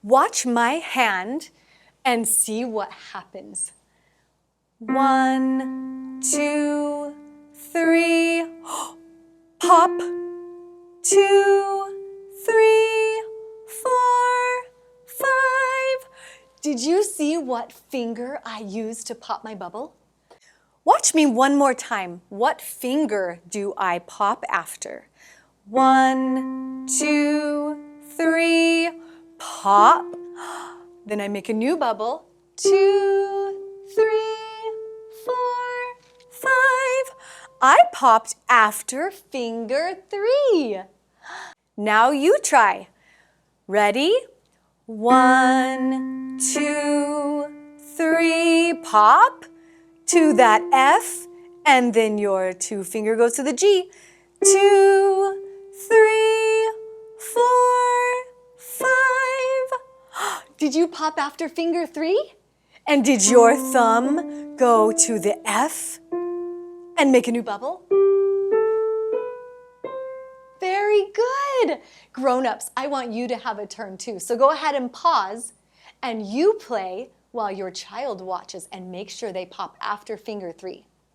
Watch my hand and see what happens. 1, 2, 3. Pop. 2, 3, 4, 5. Did you see what finger I used to pop my bubble? Watch me one more time. What finger do I pop after? 1, 2, 3. Pop. Then I make a new bubble. 2, 3, 4, 5. I popped after finger 3. Now you try. Ready? 1, 2, 3. Pop to that F, and then your 2 finger goes to the G. 2, 3, 4, 5. Did you pop after finger 3? And did your thumb go to the F and make a new bubble? Very good. Grown-ups, I want you to have a turn too. So go ahead and pause and you play while your child watches and make sure they pop after finger 3.